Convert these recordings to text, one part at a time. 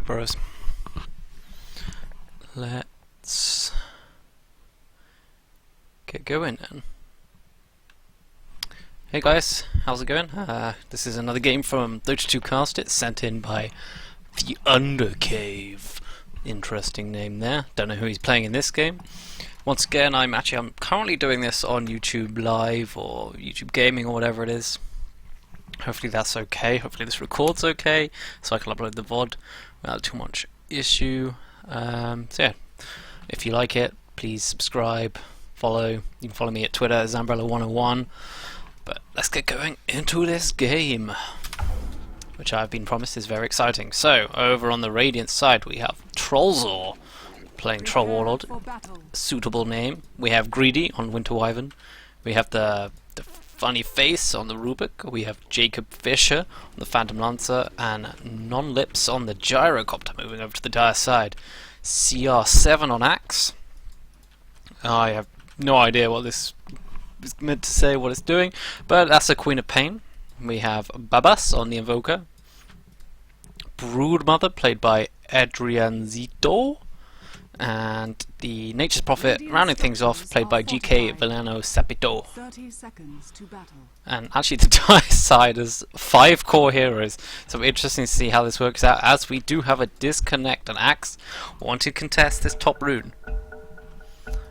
Bros. Let's get going then. Hey guys, how's it going? This is another game from Dota 2 Cast. It's sent in by the Undercave. Interesting name there. Don't know who he's playing in this game. Once again, I'm currently doing this on YouTube Live or YouTube Gaming or whatever it is. Hopefully that's okay. Hopefully this records okay, so I can upload the VOD without too much issue. So yeah, if you like it, please subscribe, follow. You can follow me at Twitter at Zambrella101. But let's get going into this game, which I've been promised is very exciting. So over on the Radiant side, we have Trollzor playing Troll Warlord, suitable name. We have Greedy on Winter Wyvern. We have the Funny Face on the Rubik. We have Jacob Fisher on the Phantom Lancer, and Non-Lips on the Gyrocopter. Moving over to the Dire side, CR7 on Axe. I have no idea what this is meant to say, what it's doing, but that's a Queen of Pain. We have Babas on the Invoker. Broodmother played by Adrianzito. And the Nature's Prophet, rounding things off, played by GK Villano Sapito. 30 seconds to battle. And actually the Dire side is 5 core heroes, so interesting to see how this works out, as we do have a disconnect, an Axe wanting to contest this top rune.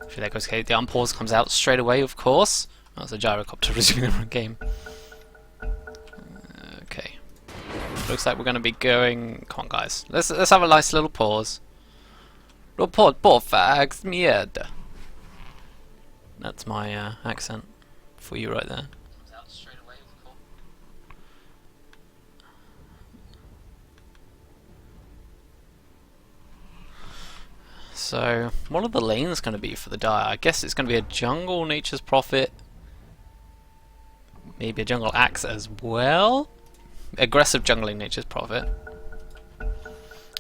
Actually there goes Kate, the unpause comes out straight away, of course. That's a Gyrocopter resuming the game. Okay. Looks like we're going to be going... Come on guys, let's have a nice little pause. Report på fags med. That's my accent for you right there. So, what are the lanes going to be for the Dire? I guess it's going to be a jungle Nature's Prophet, maybe a jungle Axe as well. Aggressive jungling Nature's Prophet.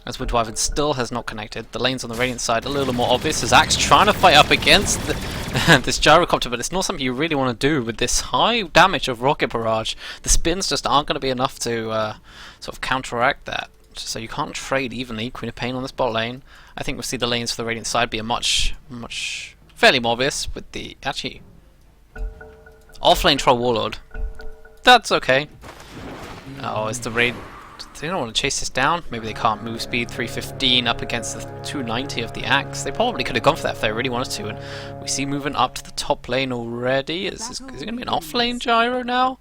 As Winter Wyvern still has not connected. The lanes on the Radiant side a little more obvious, as Axe trying to fight up against this Gyrocopter, but it's not something you really want to do with this high damage of Rocket Barrage. The spins just aren't going to be enough to sort of counteract that. So you can't trade evenly. Queen of Pain on the spot lane. I think we'll see the lanes for the Radiant side be a much fairly more obvious with the actually offlane Troll Warlord. That's okay. Oh, it's the raid. They don't want to chase this down. Maybe they can't. Move speed 315 up against the 290 of the Axe. They probably could have gone for that if they really wanted to. And we see moving up to the top lane already. Is it going to be an off lane Gyro now?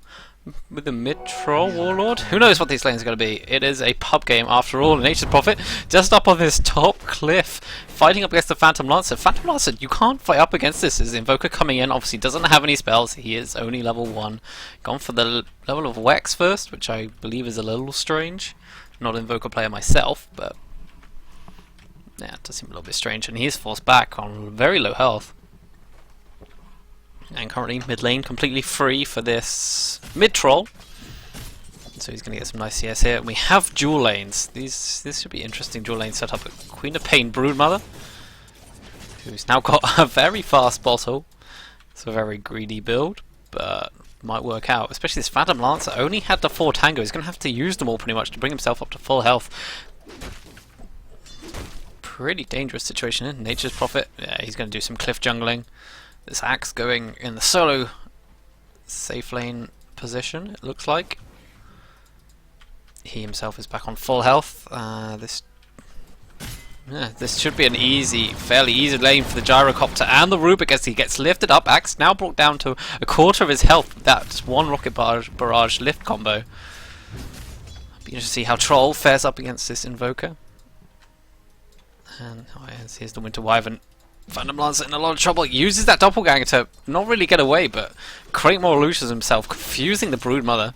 With the mid Troll Warlord? Who knows what these lanes are going to be? It is a pub game after all. Nature's Prophet just up on this top cliff, fighting up against the Phantom Lancer. Phantom Lancer, you can't fight up against this. His Invoker coming in, obviously doesn't have any spells. He is only level 1. Gone for the level of Wex first, which I believe is a little strange. Not an Invoker player myself, but yeah, it does seem a little bit strange. And he is forced back on very low health. And currently mid lane completely free for this mid troll. So he's going to get some nice CS here. And we have dual lanes. This should be interesting dual lane setup. Queen of Pain Broodmother, who's now got a very fast bottle. It's a very greedy build, but might work out. Especially this Phantom Lancer only had the 4 tango. He's going to have to use them all pretty much to bring himself up to full health. Pretty dangerous situation in Nature's Prophet. Yeah, he's going to do some cliff jungling. This Axe going in the solo safe lane position, it looks like. He himself is back on full health. This should be an fairly easy lane for the Gyrocopter and the Rubik as he gets lifted up. Axe now brought down to a quarter of his health. That's one Rocket Barrage lift combo. Be interesting to see how Troll fares up against this Invoker. And here's the Winter Wyvern. Phantom Lancer in a lot of trouble. Uses that doppelganger to not really get away, but create more illusions himself, confusing the Broodmother.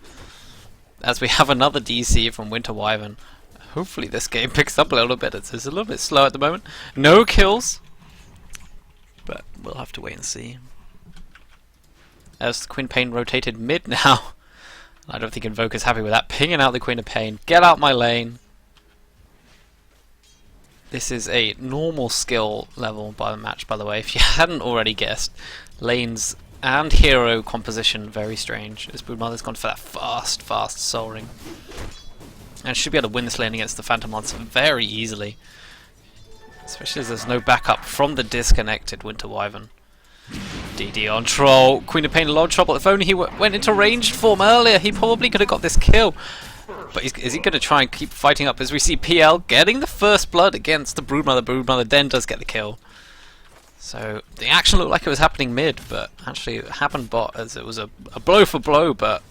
As we have another DC from Winter Wyvern. Hopefully this game picks up a little bit. It's a little bit slow at the moment. No kills, but we'll have to wait and see. As the Queen of Pain rotated mid now. I don't think Invoker's happy with that. Pinging out the Queen of Pain. Get out my lane. This is a normal skill level by the match, by the way. If you hadn't already guessed, lanes and hero composition very strange. This Broodmother's gone for that fast soul ring. And should be able to win this lane against the Phantom Lancer very easily. Especially as there's no backup from the disconnected Winter Wyvern. DD on troll. Queen of Pain in a lot of trouble. If only he went into ranged form earlier, he probably could have got this kill. But is he going to try and keep fighting up as we see PL getting the first blood against the Broodmother. Broodmother then does get the kill. So the action looked like it was happening mid, but actually it happened bot as it was a blow for blow. But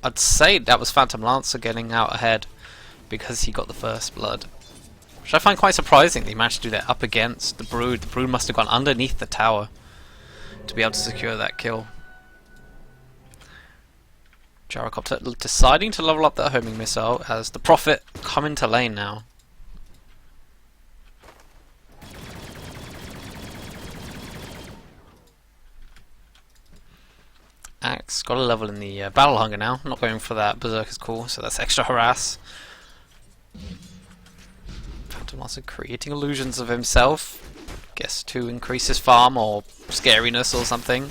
I'd say that was Phantom Lancer getting out ahead because he got the first blood. Which I find quite surprising that he managed to do that up against the Brood. The Brood must have gone underneath the tower to be able to secure that kill. Gyrocopter deciding to level up that homing missile as the Prophet come into lane now. Axe got a level in the Battle Hunger now. Not going for that Berserker's Call, so that's extra harass. Phantom Lancer creating illusions of himself. Guess to increase his farm or scariness or something.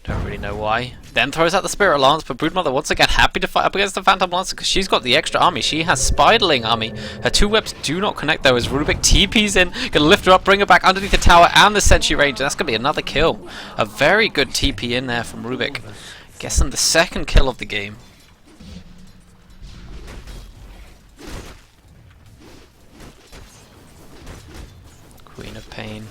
Don't really know why. Then throws out the Spirit Lance, but Broodmother once again happy to fight up against the Phantom Lancer because she's got the extra army. She has Spiderling army. Her two webs do not connect though as Rubik TP's in. Gonna lift her up, bring her back underneath the tower and the Sentry range. And that's gonna be another kill. A very good TP in there from Rubik. Guessing the second kill of the game. Queen of Pain.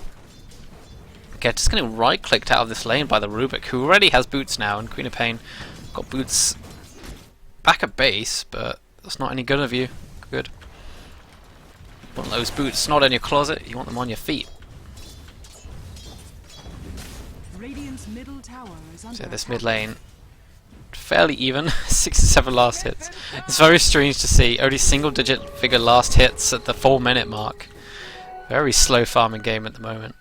Okay, just getting right-clicked out of this lane by the Rubik, who already has boots now, and Queen of Pain got boots back at base, but that's not any good of you. Good. You want those boots not in your closet, you want them on your feet. Radiant's middle tower is under So this attack. mid lane, fairly even, 67 last hits. It's very strange to see only single-digit figure last hits at the 4-minute mark. Very slow farming game at the moment.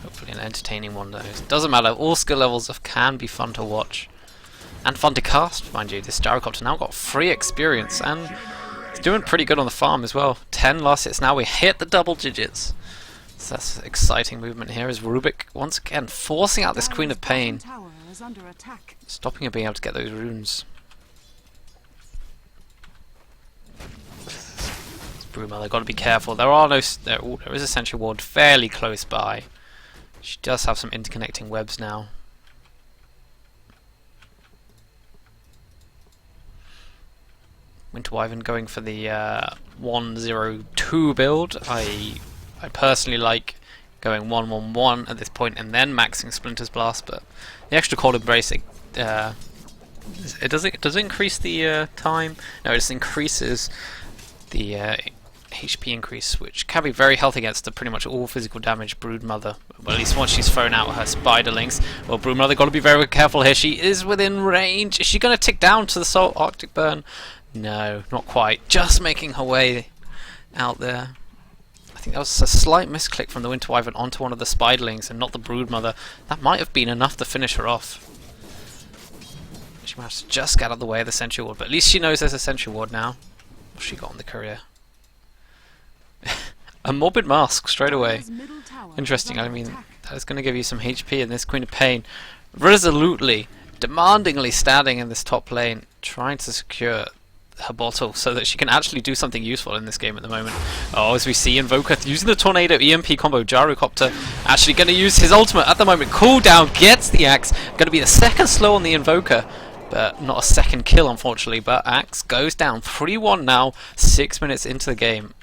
Hopefully an entertaining one though. It doesn't matter, all skill levels can be fun to watch. And fun to cast, mind you. This Gyrocopter now got free experience and it's doing pretty good on the farm as well. 10 last hits now, we hit the double digits. So that's exciting movement here as Rubik once again forcing out this Queen of Pain. Tower is under attack. Stopping her being able to get those runes. Broodmother, got to be careful. There are no. There is a sentry ward fairly close by. She does have some interconnecting webs now. Winter Wyvern going for the 1-0-2 build. I personally like going 1-1-1 at this point and then maxing Splinter's Blast, but the extra cold embrace does it increase the time? No, it just increases the HP increase, which can be very healthy against the pretty much all physical damage Broodmother. Well, at least once she's thrown out her Spiderlings. Well, Broodmother got to be very careful here. She is within range. Is she going to tick down to the Salt Arctic Burn? No, not quite. Just making her way out there. I think that was a slight misclick from the Winter Wyvern onto one of the Spiderlings and not the Broodmother. That might have been enough to finish her off. She managed to just get out of the way of the Sentry Ward, but at least she knows there's a Sentry Ward now. What's she got on the courier? A Morbid Mask straight away. Interesting, I mean, that is going to give you some HP in this Queen of Pain. Resolutely, demandingly standing in this top lane, trying to secure her bottle so that she can actually do something useful in this game at the moment. Oh, as we see Invoker using the Tornado EMP combo, Gyrocopter actually going to use his ultimate at the moment. Cooldown, gets the axe, going to be the second slow on the Invoker, but not a second kill unfortunately, but axe goes down. 3-1 now, 6 minutes into the game.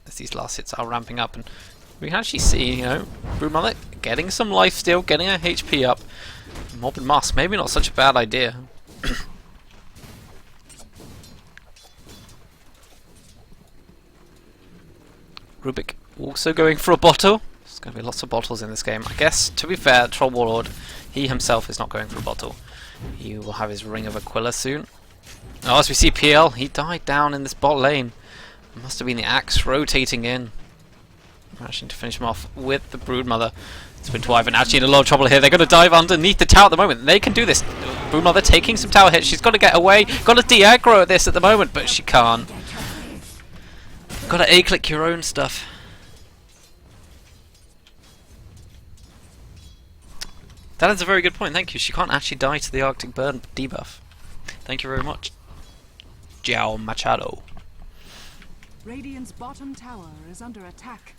As these last hits are ramping up, and we can actually see, you know, Broodmother getting some life steal, getting her HP up. Morbid Mask, maybe not such a bad idea. Rubik also going for a bottle. There's going to be lots of bottles in this game. I guess, to be fair, Troll Warlord, he himself is not going for a bottle. He will have his Ring of Aquila soon. Oh, as we see PL, he died down in this bot lane. Must have been the axe rotating in. Managing to finish him off with the Broodmother. It's Winter Wyvern actually in a lot of trouble here. They're going to dive underneath the tower at the moment. They can do this. Broodmother taking some tower hits. She's got to get away. Got to de-aggro at this at the moment, but she can't. Got to A-click your own stuff. That is a very good point, thank you. She can't actually die to the Arctic Burn debuff. Thank you very much. João Machado. Radiant's bottom tower is under attack.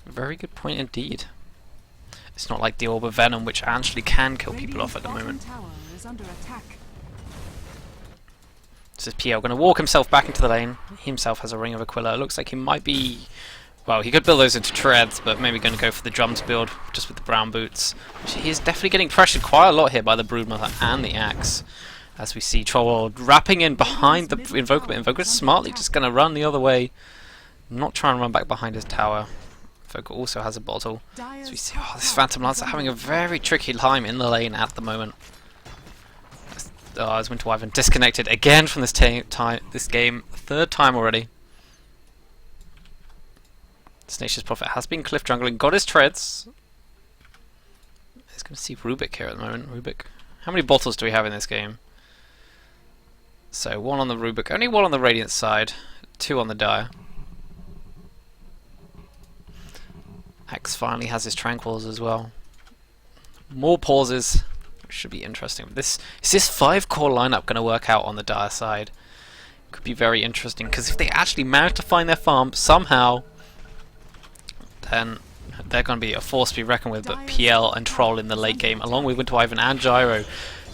Very good point indeed. It's not like the Orb of Venom, which actually can kill people off at the moment. Tower is under attack. This is PL going to walk himself back into the lane. He himself has a Ring of Aquila. It looks like he might be... Well, he could build those into treads, but maybe going to go for the drums build, just with the brown boots. He is definitely getting pressured quite a lot here by the Broodmother and the Axe. As we see Troll wrapping in behind the Invoker, but Invoker's smartly just going to run the other way. Not trying to run back behind his tower. Invoker also has a bottle. As we see, this Phantom Lancer having a very tricky time in the lane at the moment. As Winter Wyvern disconnected again from this game, third time already. Tenacious Prophet has been cliff jungling, got his treads. He's going to see Rubik here at the moment. Rubik. How many bottles do we have in this game? So, one on the Rubik, only one on the Radiant side, two on the Dire. Axe finally has his Tranquils as well. More pauses, which should be interesting. Is this 5-core lineup going to work out on the Dire side? Could be very interesting, because if they actually manage to find their farm somehow, then they're going to be a force to be reckoned with. But PL and Troll in the late game, along with Winter Wyvern and Gyro,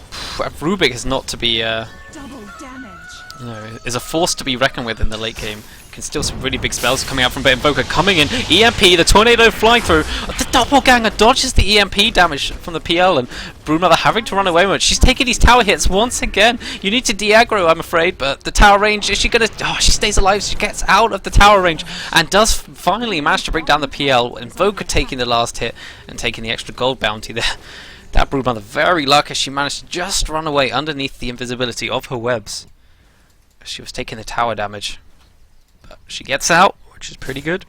Rubik is not to be, is a force to be reckoned with in the late game. Can still some really big spells coming out from Invoker coming in. EMP, the tornado flying through. The doppelganger dodges the EMP damage from the PL, and Broodmother having to run away with it. She's taking these tower hits once again. You need to de-aggro, I'm afraid, but the tower range, is she gonna... Oh, she stays alive. She gets out of the tower range and does finally manage to bring down the PL. Invoker taking the last hit and taking the extra gold bounty there. That Broodmother very lucky she managed to just run away underneath the invisibility of her webs. She was taking the tower damage. But she gets out, which is pretty good.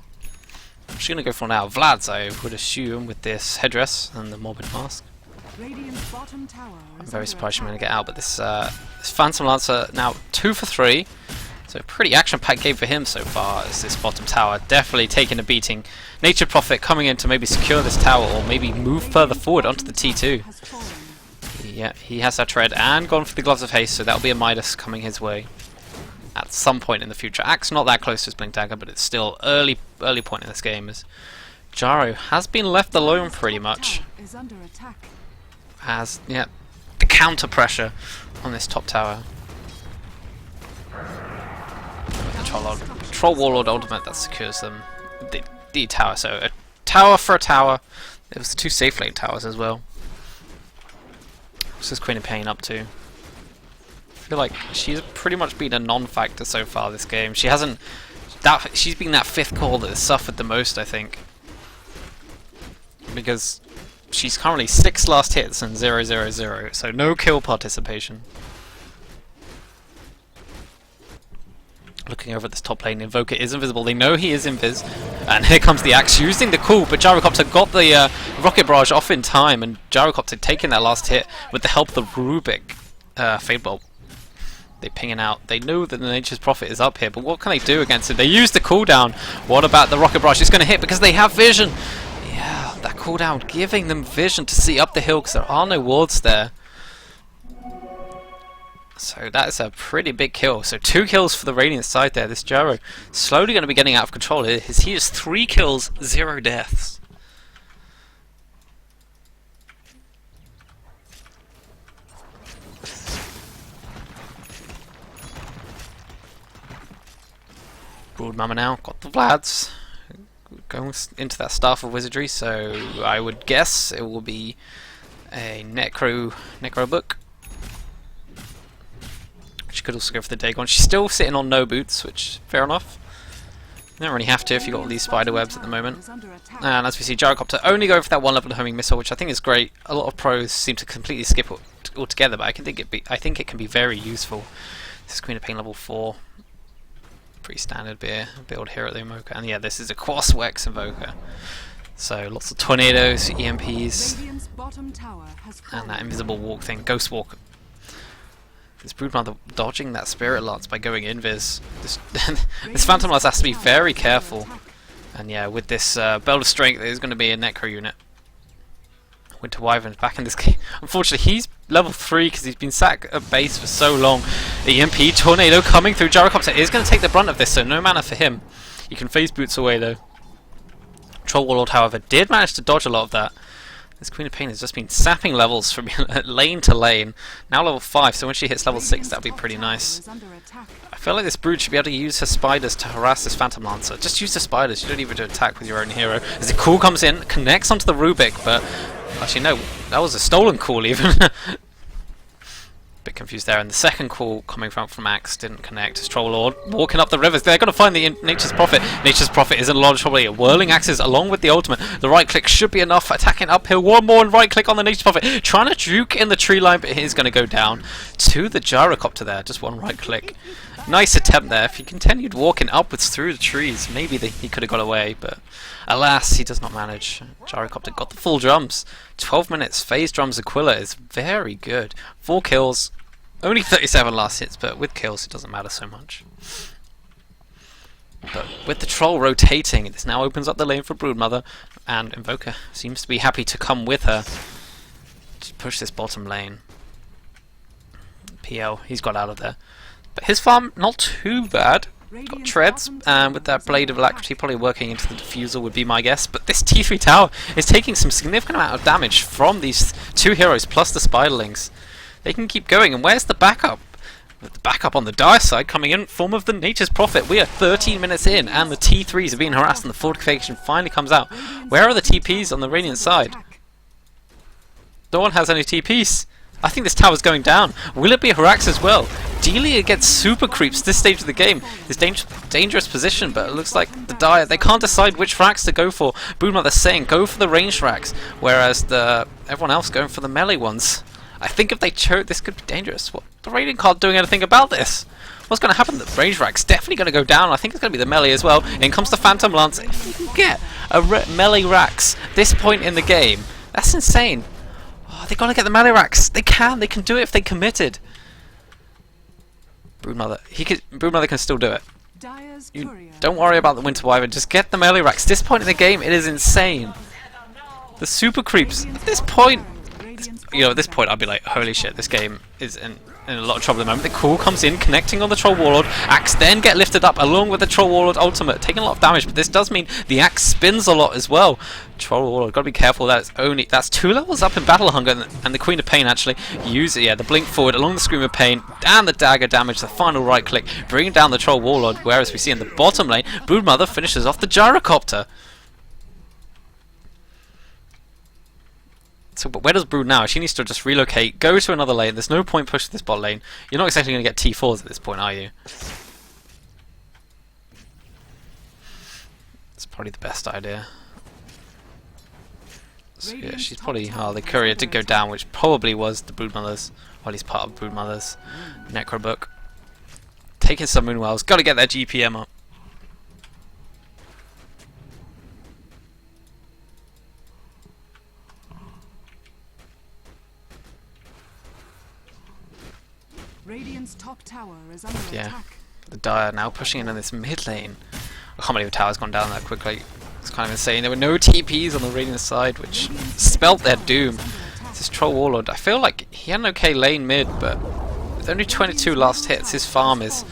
She's going to go for now Vlad's, I would assume, with this headdress and the morbid mask. I'm very surprised she's going to get out, but this Phantom Lancer now 2 for 3. So pretty action-packed game for him so far, as this bottom tower definitely taking a beating. Nature Prophet coming in to maybe secure this tower, or maybe move further forward onto the T2. Yeah, he has that tread and gone for the Gloves of Haste, so that'll be a Midas coming his way at some point in the future. Axe not that close to his Blink Dagger, but it's still early point in this game, as Gyro has been left alone pretty much. Has, yeah, the counter pressure on this top tower. The Troll Warlord ultimate that secures them the tower. So a tower for a tower. There was the 2 safe lane towers as well. What's this Queen of Pain up to? I feel like she's pretty much been a non-factor so far this game. She hasn't... she's been that 5th core that has suffered the most, I think. Because she's currently 6 last hits and 0-0-0, so no kill participation. Looking over at this top lane, Invoker is invisible. They know he is invis. And here comes the Axe using the cool, but Gyrocopter got the Rocket Barrage off in time, and Gyrocopter taking that last hit with the help of the Rubik Fade Bolt. They pinging out. They know that the Nature's Prophet is up here, but what can they do against it? They use the cooldown. What about the Rocket Barrage? It's going to hit because they have vision. Yeah, that cooldown giving them vision to see up the hill because there are no wards there. So that is a pretty big kill. So 2 kills for the Radiant side there. This Gyro slowly going to be getting out of control. He has 3 kills, 0 deaths. Broodmama now got the Vlads going into that Staff of Wizardry, so I would guess it will be a Necro book. She could also go for the Dagon. She's still sitting on no boots, which fair enough. You don't really have to if you've got all these spider webs at the moment. And as we see, Gyrocopter only go for that 1-level homing missile, which I think is great. A lot of pros seem to completely skip it altogether, but I think it can be very useful. This is Queen of Pain level 4. Pretty standard build here at the Invoker. And yeah, this is a Quaswex Invoker. So lots of tornadoes, EMPs, and that invisible walk thing, Ghost Walk. This Broodmother dodging that Spirit Lance by going invis. This Phantom Lance has to be very careful. And yeah, with this Belt of Strength, there's going to be a Necro unit. Winter Wyvern's back in this game. Unfortunately, he's level 3 because he's been sat at base for so long. The EMP tornado coming through. Gyrocopter is going to take the brunt of this, so no mana for him. You can phase boots away though. Troll Warlord, however, did manage to dodge a lot of that. This Queen of Pain has just been sapping levels from lane to lane. Now level 5, so when she hits level 6, that'll be pretty nice. I feel like this Brood should be able to use her spiders to harass this Phantom Lancer. Just use the spiders, you don't even do attack with your own hero. As the call comes in, connects onto the Rubik, but actually no, that was a stolen call even. Bit confused there, and the second call coming from Axe didn't connect. As Troll Lord walking up the rivers, they're going to find the Nature's Prophet. Nature's Prophet is in a lot of trouble here. Whirling axes along with the ultimate. The right click should be enough. Attacking uphill, one more and right click on the Nature's Prophet. Trying to juke in the tree line, but he's going to go down to the Gyrocopter there. Just one right click. Nice attempt there. If he continued walking upwards through the trees, maybe he could have got away, but alas, he does not manage. Gyrocopter got the full drums. 12 minutes. Phase drums Aquila is very good. 4 kills. Only 37 last hits, but with kills it doesn't matter so much. But with the troll rotating, this now opens up the lane for Broodmother, and Invoker seems to be happy to come with her to push this bottom lane. PL, he's got out of there. But his farm, not too bad. Got treads, and with that Blade of Alacrity probably working into the diffusal would be my guess. But this T3 tower is taking some significant amount of damage from these 2 heroes plus the Spiderlings. They can keep going, and where's the backup? With the backup on the dire side coming in form of the Nature's Prophet. We are 13 minutes in, and the T3s are being harassed, and the fortification finally comes out. Where are the TPs on the Radiant side? No one has any TPs. I think this tower's going down. Will it be Harax as well? Delia gets super creeps this stage of the game. It's dangerous position, but it looks like the Dire, they can't decide which racks to go for. Broodmother's saying go for the ranged racks, whereas everyone else going for the melee ones. I think if they choke, this could be dangerous. What? The Radiant can't do anything about this. What's going to happen? The range rack's definitely going to go down. I think it's going to be the melee as well. In comes the Phantom Lance. If you can get a melee racks this point in the game, that's insane. Oh, they got to get the melee racks. They can do it if they committed. Broodmother can still do it. Don't worry about the Winter Wyvern. Just get the melee racks. This point in the game, it is insane. The super creeps. At this point, at this point I'd be like, holy shit, this game is in a lot of trouble at the moment. The call comes in, connecting on the Troll Warlord. Axe then get lifted up along with the Troll Warlord ultimate, taking a lot of damage, but this does mean the Axe spins a lot as well. Troll Warlord, gotta be careful, that's 2 levels up in Battle Hunger, and the Queen of Pain actually uses the blink forward along the Scream of Pain, and the dagger damage, the final right click, bringing down the Troll Warlord, whereas we see in the bottom lane, Broodmother finishes off the Gyrocopter. So, but where does Brood now? She needs to just relocate, go to another lane. There's no point pushing this bot lane. You're not exactly going to get T4s at this point, are you? It's probably the best idea. So yeah, she's probably... Oh, the courier did go down, which probably was the Broodmother's, or at least part of Broodmother's Necrobook. Taking some Moonwells. Got to get their GPM up. Radiant's top tower is under attack. The Dire now pushing in this mid lane. I can't believe the tower's gone down that quickly. It's kind of insane. There were no TPs on the Radiant side, which spelt their doom. This is Troll Warlord. I feel like he had an okay lane mid, but with only 22 last hits, his farm is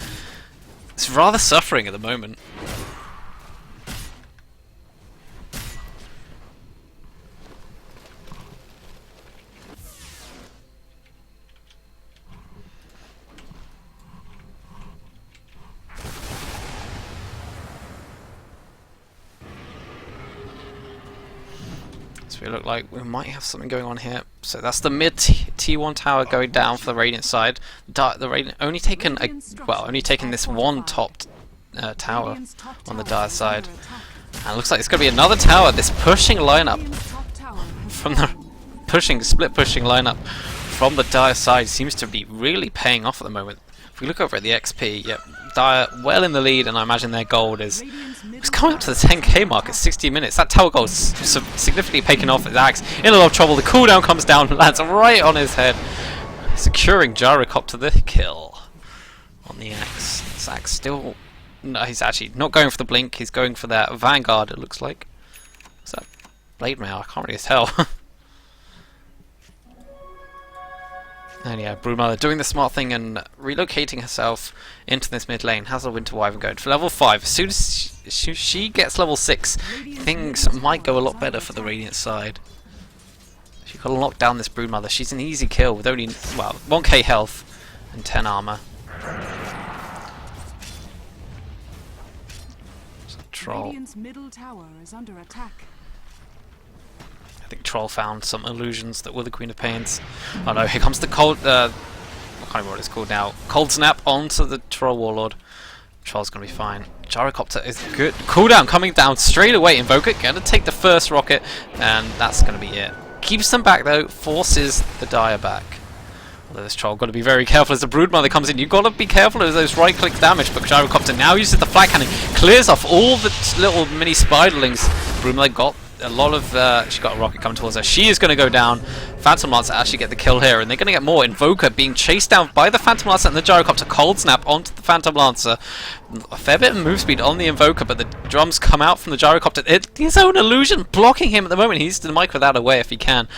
rather suffering at the moment. So we look like we might have something going on here. So that's the mid T1 tower going down for the Radiant side. The Radiant only taken this one top tower on the Dire side. And it looks like it's going to be another tower. This pushing lineup from the split pushing lineup from the Dire side seems to be really paying off at the moment. If we look over at the XP, yep, Dire well in the lead, and I imagine their gold is it's coming up to the 10k mark at 60 minutes. That tower gold is significantly paying off. His Axe in a lot of trouble. The cooldown comes down, lands right on his head, securing Gyrocopter the kill on the Axe. This Axe still, no, he's actually not going for the blink. He's going for that Vanguard. It looks like. What's that? Blade Mail. I can't really tell. And yeah, Broodmother doing the smart thing and relocating herself into this mid lane. Has a Winter Wyvern going for level 5. As soon as she gets level 6, things might go a lot better for the Radiant side. She's got to lock down this Broodmother. She's an easy kill with only, well, 1k health and 10 armor. Troll. Radiant's middle tower is under attack. I think Troll found some illusions that were the Queen of Pains. Oh no, here comes the cold. I can't remember what it's called now. Cold Snap onto the Troll Warlord. Troll's gonna be fine. Gyrocopter is good. Cooldown coming down straight away. Invoker gonna take the first rocket, and that's gonna be it. Keeps them back though, forces the Dire back. Although this Troll got to be very careful as the Broodmother comes in. You've got to be careful of those right-click damage, but Gyrocopter now uses the flag cannon, clears off all the little mini spiderlings. Broodmother got a lot of, she got a rocket coming towards her. She is going to go down. Phantom Lancer actually get the kill here, and they're going to get more. Invoker being chased down by the Phantom Lancer and the Gyrocopter. Cold Snap onto the Phantom Lancer. A fair bit of move speed on the Invoker, but the drums come out from the Gyrocopter. His own illusion blocking him at the moment. He needs to micro that away if he can.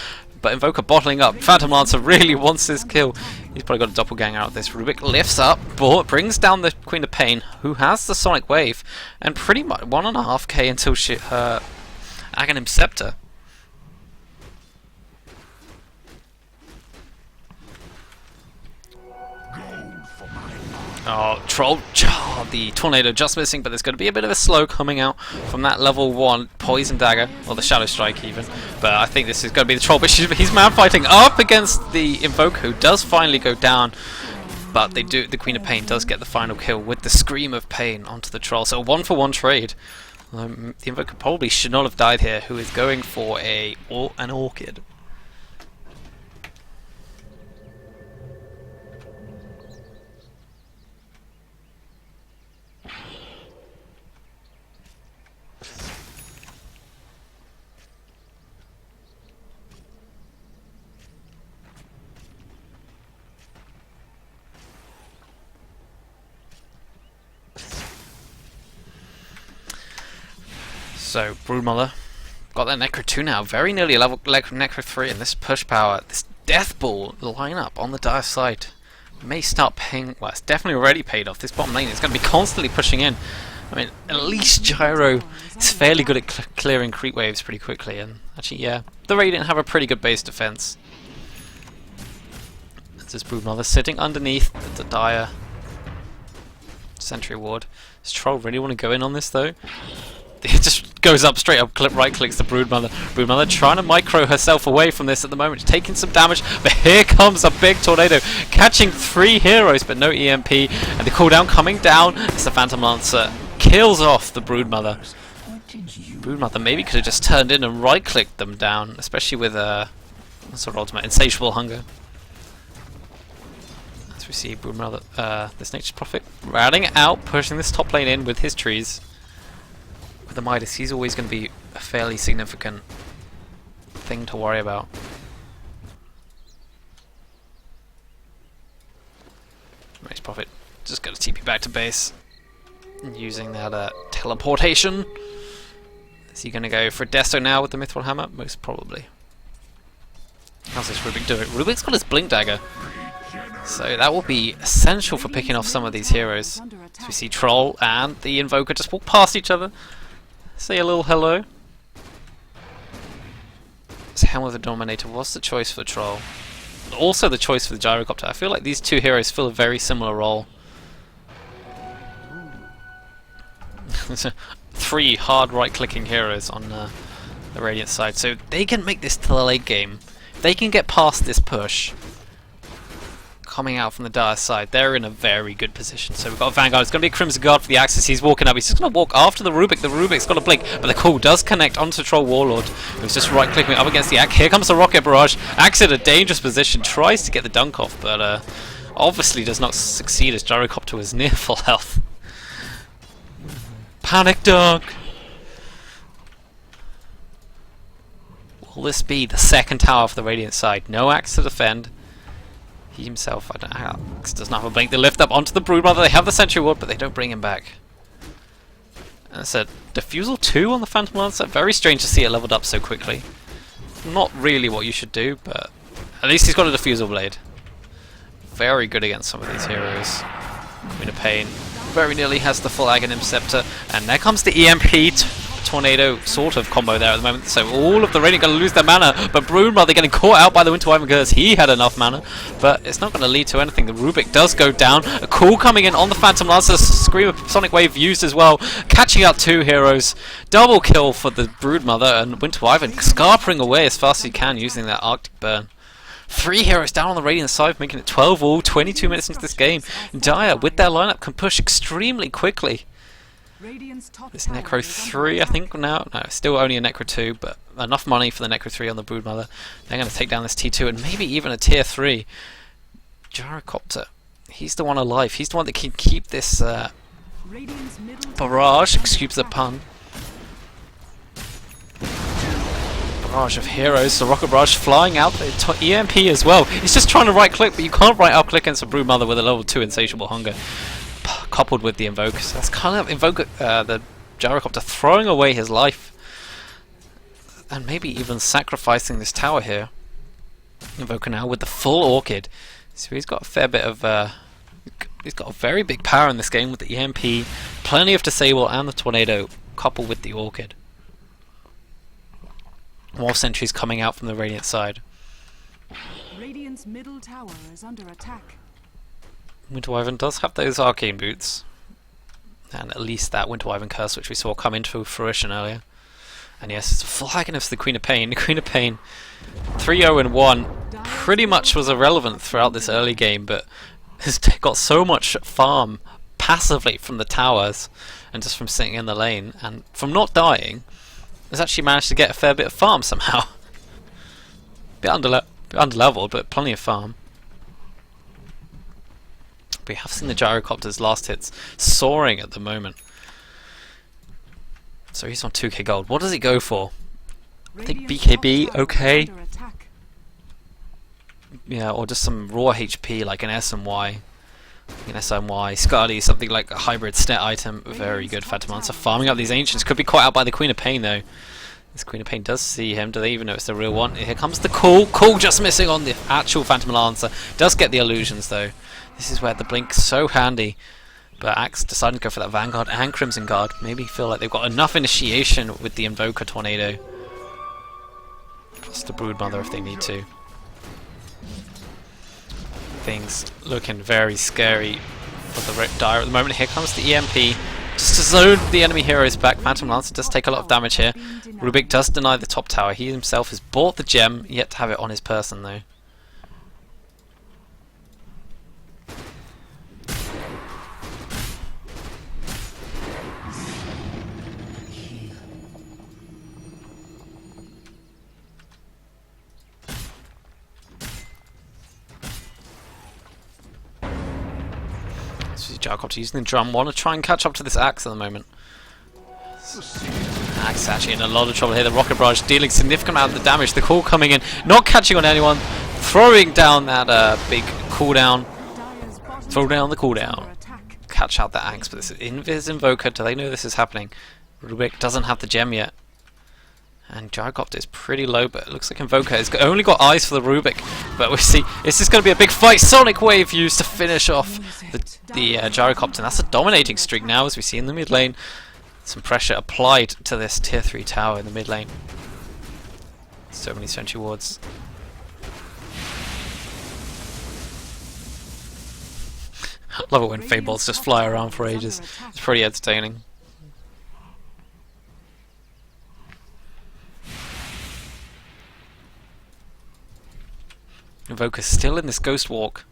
But Invoker bottling up. Phantom Lancer really wants this kill. He's probably got a doppelganger out of this. Rubik lifts up, brings down the Queen of Pain, who has the Sonic Wave, and pretty much 1.5k until her Aghanim Scepter. Oh, Troll, the Tornado just missing, but there's going to be a bit of a slow coming out from that level 1 Poison Dagger, or the Shadow Strike even. But I think this is going to be the Troll, but he's man fighting up against the Invoker, who does finally go down. But they do. The Queen of Pain does get the final kill with the Scream of Pain onto the Troll. So a 1-for-1 trade. The Invoker probably should not have died here, who is going for an Orchid. So, Broodmother got that Necro 2 now, very nearly a level Necro 3, and this push power, this Death Ball lineup on the Dire side may start paying, well, it's definitely already paid off. This bottom lane is going to be constantly pushing in. I mean, at least Gyro is fairly good at clearing creep waves pretty quickly, and actually, yeah, the Radiant have a pretty good base defense. This is Broodmother sitting underneath the Dire Sentry Ward. Does Troll really want to go in on this, though? It just goes up straight up, right clicks the Broodmother. Broodmother trying to micro herself away from this at the moment, taking some damage, but here comes a big tornado, catching 3 heroes, but no EMP, and the cooldown coming down as the Phantom Lancer kills off the Broodmother. Broodmother maybe could have just turned in and right clicked them down, especially with a sort of ultimate Insatiable Hunger. As we see Broodmother, this Nature's Prophet, routing out, pushing this top lane in with his trees. With the Midas, he's always going to be a fairly significant thing to worry about. Nice Prophet, just got to TP back to base. And using that teleportation. Is he going to go for Desto now with the Mithril Hammer? Most probably. How's this Rubik doing? Rubik's got his Blink Dagger. So that will be essential for picking off some of these heroes. So we see Troll and the Invoker just walk past each other. Say a little hello. It's Helm of the Dominator. What's the choice for Troll? Also the choice for the Gyrocopter. I feel like these two heroes fill a very similar role. 3 hard right-clicking heroes on the Radiant side. So they can make this to the late game. If they can get past this push coming out from the Dire side, they're in a very good position. So we've got a Vanguard. It's going to be a Crimson Guard for the Axis. He's walking up. He's just going to walk after the Rubik. The Rubik's got a blink, but the call does connect onto Troll Warlord, who's just right-clicking up against the Axe. Here comes the Rocket Barrage. Axe in a dangerous position. Tries to get the dunk off, but obviously does not succeed as Gyrocopter is near full health. Panic Dunk! Will this be the second tower for the Radiant side? No Axe to defend. He himself, I don't know, Axe doesn't have a blink. They lift up onto the Broodmother. They have the Sentry Ward, but they don't bring him back. And it's a Diffusal 2 on the Phantom Lancer. Very strange to see it leveled up so quickly. Not really what you should do, but at least he's got a Diffusal Blade. very good against some of these heroes. Queen of Pain very nearly has the full Aghanim Scepter, and there comes the EMP Tornado sort of combo there at the moment. So all of the Radiant going to lose their mana, but Broodmother getting caught out by the Winter Wyvern because he had enough mana, but it's not going to lead to anything. The Rubik does go down. A call coming in on the Phantom Lancer. Scream of Sonic Wave used as well, catching out 2 heroes. Double kill for the Broodmother, and Winter Wyvern scarpering away as fast as he can using that Arctic Burn. 3 heroes down on the Radiant side, making it 12 all, 22 minutes into this game. Dire, with their lineup, can push extremely quickly. This Necro 3, I think now. No, still only a Necro 2, but enough money for the Necro 3 on the Broodmother. They're going to take down this T2 and maybe even a Tier 3. Gyrocopter, he's the one alive. He's the one that can keep this barrage, excuse the pun. Barrage of heroes, the Rocket Barrage flying out, the EMP as well. He's just trying to right click, but you can't right up click against a Broodmother with a level 2 Insatiable Hunger. Coupled with the Invoker, so that's kind of the Gyrocopter throwing away his life and maybe even sacrificing this tower here. Invoker now with the full Orchid, so he's got a fair bit of he's got a very big power in this game with the EMP, plenty of Disable and the Tornado coupled with the Orchid. More sentries coming out from the Radiant side. Radiant's middle tower is under attack. Winter Wyvern does have those arcane boots, and at least that Winter Wyvern curse which we saw come into fruition earlier. And yes, it's a full Aghanim for the Queen of Pain. The Queen of Pain 3-0-1 pretty much was irrelevant throughout this early game, but has got so much farm passively from the towers and just from sitting in the lane, and from not dying has actually managed to get a fair bit of farm somehow. Bit underleveled, but plenty of farm. We have seen the Gyrocopter's last hits soaring at the moment. So he's on 2k gold. What does he go for? I think BKB, okay. Yeah, or just some raw HP like an SMY. An SMY, Skadi, something like a hybrid stat item. Very good. Phantom Lancer farming up these Ancients. Could be caught out by the Queen of Pain though. This Queen of Pain does see him. Do they even know it's the real one? Here comes the call. Call just missing on the actual Phantom Lancer. Does get the illusions though. This is where the Blink's so handy. But Axe decided to go for that Vanguard and Crimson Guard. Maybe feel like they've got enough initiation with the Invoker Tornado. Plus the Broodmother if they need to. Things looking very scary for the Dire at the moment. Here comes the EMP. Just to zone the enemy heroes back. Phantom Lancer does take a lot of damage here. Rubik does deny the top tower. He himself has bought the gem, yet to have it on his person though. Gyrocopter using the drum, want to try and catch up to this Axe at the moment. Axe actually in a lot of trouble here. The Rocket Barrage dealing significant amount of the damage. The call coming in, not catching on anyone, throwing down that big cooldown. Throw down the cooldown. Catch out the Axe, but this is Invis Invoker. Do they know this is happening? Rubik doesn't have the gem yet. And Gyrocopter is pretty low, but it looks like Invoker has only got eyes for the Rubik. But we see, it's just going to be a big fight. Sonic Wave used to finish off the Gyrocopter. And that's a dominating streak now, as we see in the mid lane. Some pressure applied to this tier 3 tower in the mid lane. So many sentry wards. Love it when Fables just fly around for ages. It's pretty entertaining. Invoker still in this Ghost Walk.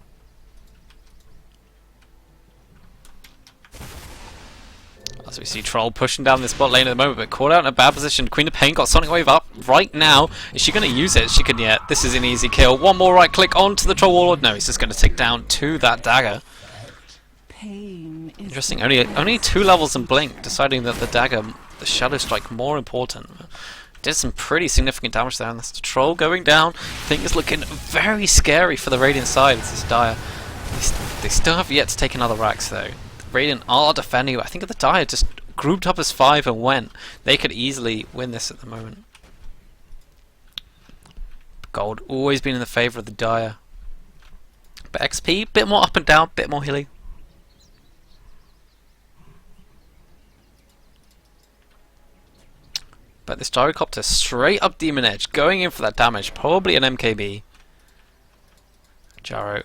As we see Troll pushing down this bot lane at the moment, but caught out in a bad position. Queen of Pain got Sonic Wave up right now. Is she going to use it? She can, yeah. This is an easy kill. One more right click onto the Troll Warlord. No, he's just going to take down to that dagger. Interesting. Only 2 levels in Blink, deciding that the dagger, the Shadow Strike, more important. Did some pretty significant damage there, and that's the Troll going down. Thing is looking very scary for the Radiant side. This is Dire. They still have yet to take another Rax though. The Radiant are defending. I think the Dire just grouped up as 5 and went. They could easily win this at the moment. Gold always been in the favour of the Dire. But XP, bit more up and down, bit more hilly. But this gyrocopter straight up Demon Edge, going in for that damage, probably an MKB. Gyro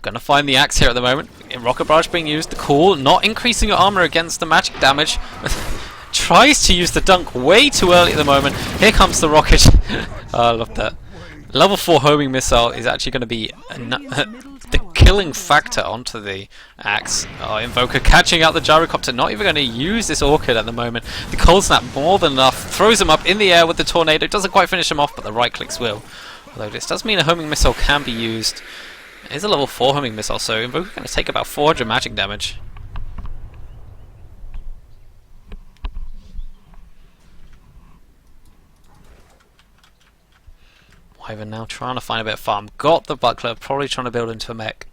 gonna find the axe here at the moment. Rocket Barrage being used, the cool, not increasing your armor against the magic damage. Tries to use the dunk way too early at the moment. Here comes the rocket. Oh, I love that. Level 4 homing missile is actually going to be the killing factor onto the axe. Oh, Invoker catching out the gyrocopter, not even going to use this orchid at the moment. The cold snap more than enough, throws him up in the air with the tornado. Doesn't quite finish him off, but the right clicks will. Although this does mean a homing missile can be used. It is a level 4 homing missile, so Invoker going to take about 400 magic damage. Wyvern now trying to find a bit of farm. Got the buckler, probably trying to build into a mech.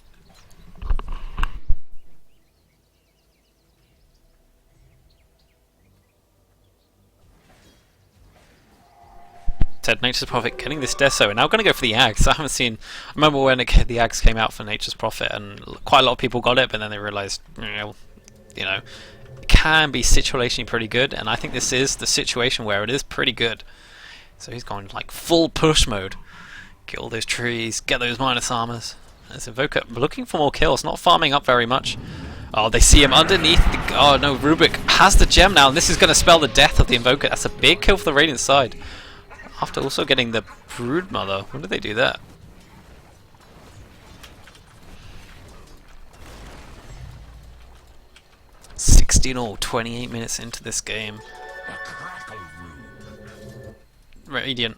Said Nature's Prophet getting this Deso, and now going to go for the Axe. I remember when the Axe came out for Nature's Prophet, and quite a lot of people got it, but then they realised, it can be situationally pretty good, and I think this is the situation where it is pretty good. So he's going like full push mode. Kill those trees, get those minus armors. As Invoker looking for more kills, not farming up very much. Oh, they see him underneath. Oh no, Rubik has the gem now, and this is going to spell the death of the Invoker. That's a big kill for the Radiant side. After also getting the Broodmother. When did they do that? All 28 minutes into this game. Radiant.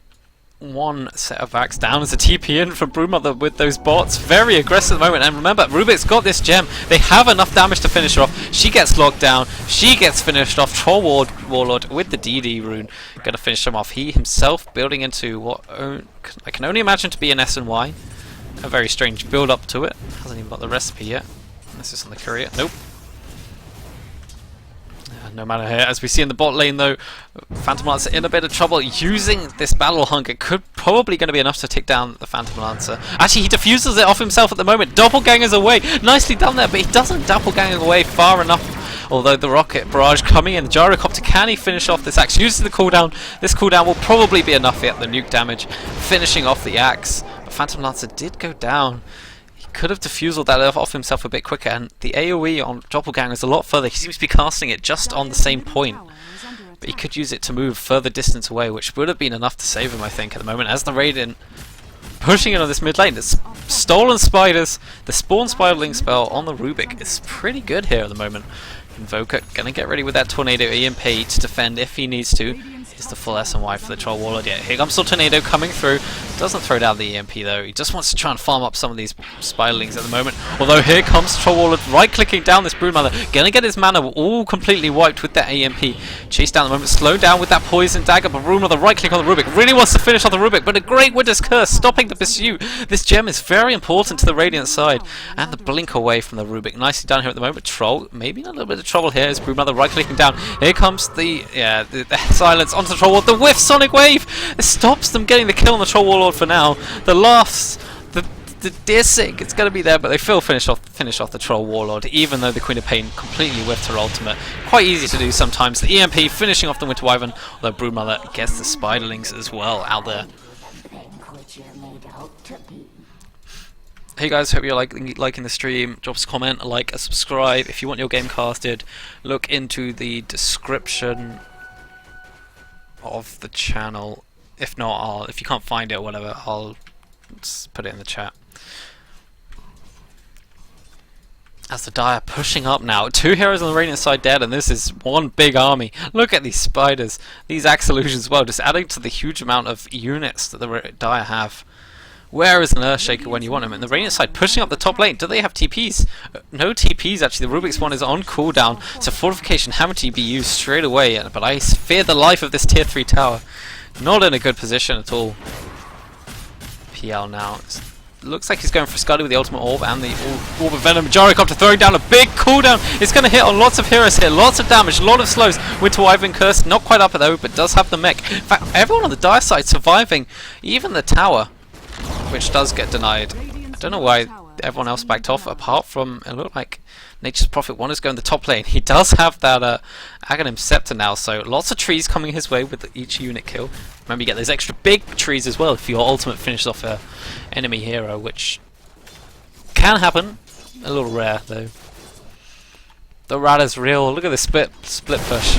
One set of axe down as a TP in from Broodmother with those bots. Very aggressive at the moment. And remember, Rubik's got this gem. They have enough damage to finish her off. She gets locked down. She gets finished off. Troll Warlord with the DD rune. Gonna finish him off. He himself building into what I can only imagine to be an S&Y. A very strange build up to it. Hasn't even got the recipe yet. This is on the courier. Nope. No matter here, as we see in the bot lane though, Phantom Lancer in a bit of trouble using this Battle Hunk. It could probably going to be enough to take down the Phantom Lancer. Actually, he diffuses it off himself at the moment. Doppelganger's away. Nicely done there, but he doesn't doppelganger away far enough. Although the rocket barrage coming in, the gyrocopter, can he finish off this axe? Uses the cooldown. This cooldown will probably be enough yet. The nuke damage finishing off the axe. But Phantom Lancer did go down. Could have diffused that off himself a bit quicker, and the AoE on Doppelganger is a lot further. He seems to be casting it just on the same point, but he could use it to move further distance away, which would have been enough to save him, I think, at the moment. As the Radiant pushing in on this mid lane, the stolen spiders, the spawn spiderling spell on the Rubik is pretty good here at the moment. Invoker gonna get ready with that Tornado EMP to defend if he needs to. Here's the full S&Y for the Troll Warlord. Yeah, here comes the Tornado coming through. Doesn't throw down the EMP though. He just wants to try and farm up some of these spiderlings at the moment. Although here comes Troll Warlord right-clicking down this Broodmother. Gonna get his mana all completely wiped with that EMP. Chase down at the moment. Slow down with that Poison Dagger. But Broodmother right-click on the Rubik. Really wants to finish off the Rubik. But a great Winter's Curse stopping the pursuit. This gem is very important to the Radiant side. And the blink away from the Rubik. Nicely done here at the moment. Troll, maybe in a little bit of trouble here as Broodmother right-clicking down. Here comes the silence onto the Troll Warlord. The whiff Sonic Wave! It stops them getting the kill on the Troll Warlord for now. The laughs, the deer sick, it's going to be there, but they finish off the Troll Warlord, even though the Queen of Pain completely whiffed her ultimate. Quite easy to do sometimes. The EMP finishing off the Winter Wyvern, although Broodmother gets the Spiderlings as well out there. Hey guys, hope you're liking the stream. Drop us a comment, a like, a subscribe. If you want your game casted, look into the description of the channel. If not, if you can't find it or whatever, I'll just put it in the chat. As the Dire pushing up now. 2 heroes on the Radiant side dead, and this is one big army. Look at these spiders, these Axe Illusions as well, just adding to the huge amount of units that the Dire have. Where is an Earthshaker when you want him? And the Radiant side pushing up the top lane. Do they have TPs? No TPs actually. The Rubik's one is on cooldown, so Fortification Hammer to be used straight away. But I fear the life of this tier 3 tower. Not in a good position at all. PL now. Looks like he's going for Scuddy with the Ultimate Orb and the Orb of Venom. Gyrocopter throwing down a big cooldown. It's going to hit on lots of heroes here. Lots of damage, a lot of slows. Winter Wyvern Curse, not quite up though, but does have the mech. In fact, everyone on the Dire side surviving. Even the tower, which does get denied. I don't know why everyone else backed off, apart from, it looked like Nature's Prophet wanted to go in the top lane. He does have that Aghanim Scepter now, so lots of trees coming his way with each unit kill. Remember, you get those extra big trees as well if your ultimate finishes off a enemy hero, which can happen. A little rare, though. The rat is real. Look at this split push.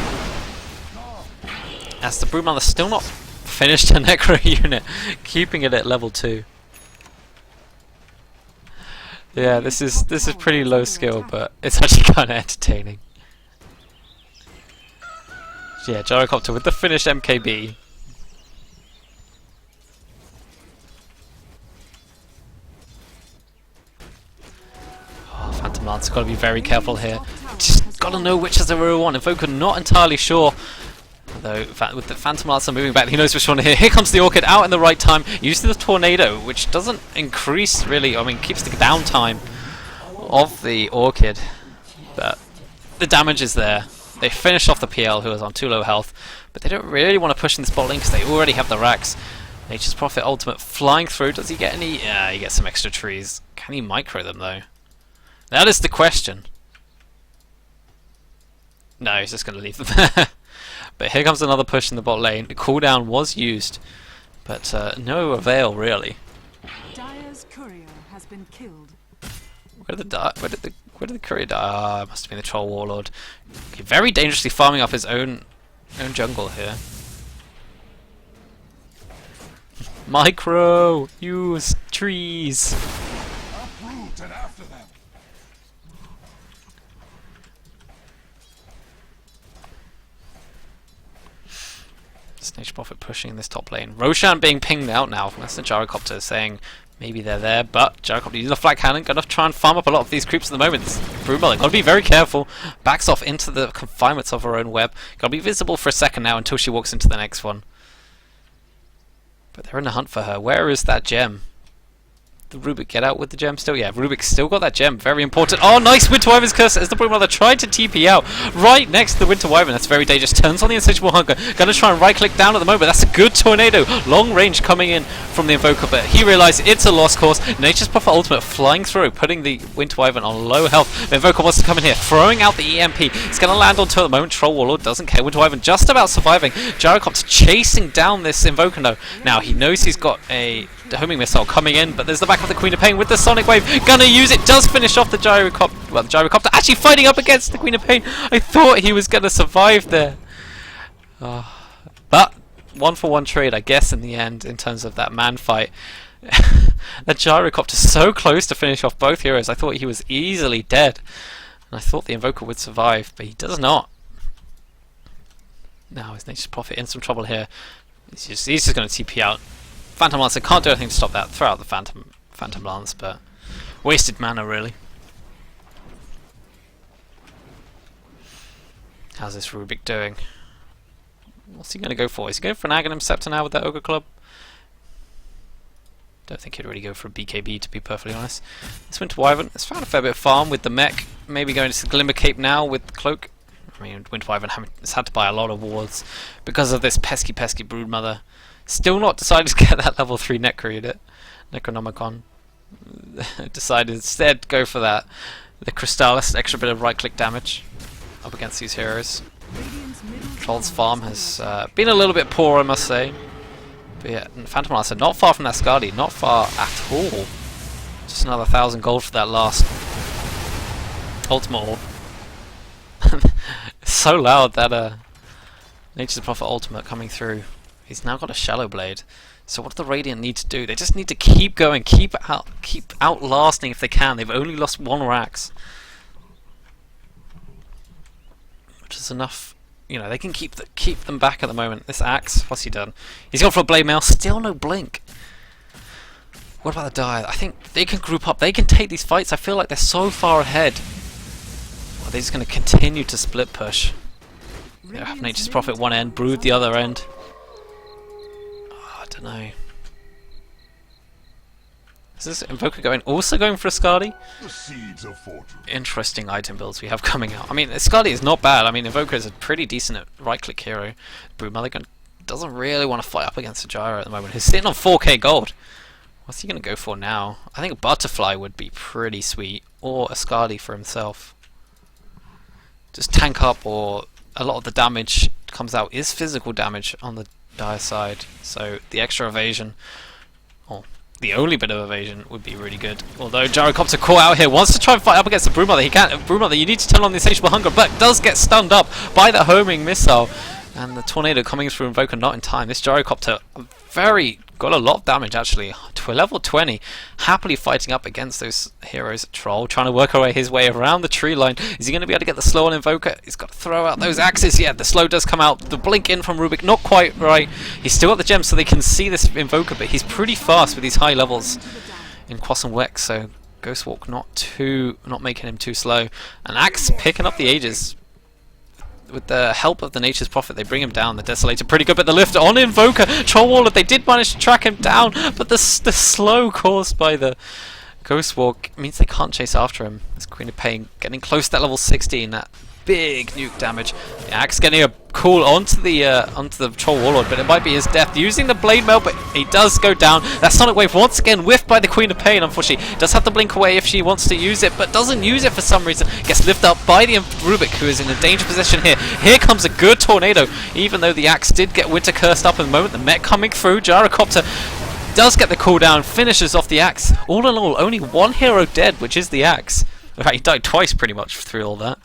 As the Broodmother still not finished a Necro unit, keeping it at level 2. Yeah, this is pretty low skill, but it's actually kind of entertaining. Yeah, Gyrocopter with the finished MKB. Oh, Phantom Lance, got to be very careful here. Just got to know which is the real one. Invoker not entirely sure. Though with the Phantom Lancer moving back, he knows which one here. Here comes the Orchid out in the right time, using the Tornado, which doesn't increase really, I mean, keeps the downtime of the Orchid. But the damage is there. They finish off the PL, who is on 2 low health, but they don't really want to push in this bot lane because they already have the racks. Nature's Prophet ultimate flying through. Does he get any? Yeah, he gets some extra trees. Can he micro them though? That is the question. No, he's just going to leave them there. But here comes another push in the bot lane. The cooldown was used, but no avail really. Dire's courier has been killed. Where did the courier die? Ah, it must have been the Troll Warlord. Okay, very dangerously farming up his own jungle here. Micro, use trees. Uproot and after them. Nature's Prophet pushing in this top lane. Roshan being pinged out now. That's the Gyrocopter saying maybe they're there, but Gyrocopter using the Flak Cannon, gonna try and farm up a lot of these creeps at the moment. Broodmother, gotta be very careful. Backs off into the confinements of her own web. Gotta be visible for a second now until she walks into the next one. But they're in a hunt for her. Where is that gem? Did Rubik get out with the gem still? Yeah, Rubik still got that gem. Very important. Oh, nice Winter Wyvern's Curse as the Broodmother tried to TP out right next to the Winter Wyvern. That's very dangerous. Turns on the Insatiable Hunger. Gonna try and right click down at the moment. That's a good tornado. Long range coming in from the Invoker, but he realized it's a lost cause. Nature's Prophet ultimate flying through, putting the Winter Wyvern on low health. The Invoker wants to come in here, throwing out the EMP. It's gonna land onto it at the moment. Troll Warlord doesn't care. Winter Wyvern just about surviving. Gyrocopter chasing down this Invoker though. Now he knows he's got a homing missile coming in, but there's the back of the Queen of Pain with the Sonic Wave. Gonna use it, does finish off the Gyrocopter. Well, the Gyrocopter actually fighting up against the Queen of Pain. I thought he was gonna survive there. But 1-for-1 trade, I guess, in the end, in terms of that man fight. The Gyrocopter so close to finish off both heroes. I thought he was easily dead. And I thought the Invoker would survive, but he does not. Now is Nature's Prophet in some trouble here. He's just gonna TP out. Phantom Lancer can't do anything to stop that. Throw out the Phantom Lance, but wasted mana really. How's this Rubik doing? What's he going to go for? Is he going for an Aghanim Scepter now with that Ogre Club? Don't think he'd really go for a BKB, to be perfectly honest. This Winter Wyvern has found a fair bit of farm with the mech. Maybe going to the Glimmer Cape now with the Cloak. I mean, Winter Wyvern has had to buy a lot of wards because of this pesky Broodmother. Still not decided to get that level 3 Necro unit. Necronomicon. Decided instead to go for that. The Crystallis, extra bit of right click damage up against these heroes. Troll's farm has been a little bit poor, I must say. But yeah, Phantom Lancer not far from that Skadi, not far at all. Just another 1,000 gold for that last ultimate orb. So loud that Nature's Prophet ultimate coming through. He's now got a Shallow Blade. So what do the Radiant need to do? They just need to keep going, keep outlasting if they can. They've only lost 1 Rax, which is enough. You know, they can keep them back at the moment. This Axe, what's he done? He's gone for a Blade Mail. Still no Blink. What about the Dire? I think they can group up. They can take these fights. I feel like they're so far ahead. Or are they just going to continue to split push? Yeah, Nature's Prophet one end, Brood the other end. I don't know. Is this Invoker also going for a Skadi? The seeds of fortune. Interesting item builds we have coming out. I mean, Skadi is not bad. I mean, Invoker is a pretty decent right-click hero. Broodmother doesn't really want to fight up against a Gyro at the moment. He's sitting on 4k gold. What's he going to go for now? I think a Butterfly would be pretty sweet. Or a Scarly for himself. Just tank up, or a lot of the damage comes out is physical damage on the Dire side. So the extra evasion, or the only bit of evasion, would be really good. Although Gyrocopter caught out here, wants to try and fight up against the Broodmother. He can't. Broodmother, you need to turn on the Insatiable Hunger, but does get stunned up by the homing missile. And the Tornado coming through Invoker not in time. This Gyrocopter got a lot of damage actually. To a level 20, happily fighting up against those heroes. Troll trying to work his way around the tree line. Is he going to be able to get the slow on Invoker? He's got to throw out those axes. Yeah, the slow does come out. The blink in from Rubik, not quite right. He's still got the gems so they can see this Invoker, but he's pretty fast with these high levels in Quas and Wex, so Ghostwalk not making him too slow. And Axe picking up the Aegis. With the help of the Nature's Prophet, they bring him down. The Desolator pretty good, but the lift on Invoker. Trollwaller, they did manage to track him down, but the slow caused by the Ghostwalk means they can't chase after him. As Queen of Pain getting close to that level 16, that big nuke damage. The Axe getting a call onto the Troll Warlord, but it might be his death. Using the Blade Mail, but he does go down. That Sonic Wave once again whiffed by the Queen of Pain, unfortunately. Does have to blink away if she wants to use it, but doesn't use it for some reason. Gets lifted up by the Rubik, who is in a danger position here. Here comes a good Tornado, even though the Axe did get Winter Cursed up in the moment. The mech coming through. Gyrocopter does get the cooldown, finishes off the Axe. All in all, only one hero dead, which is the Axe. In fact, he died twice pretty much through all that.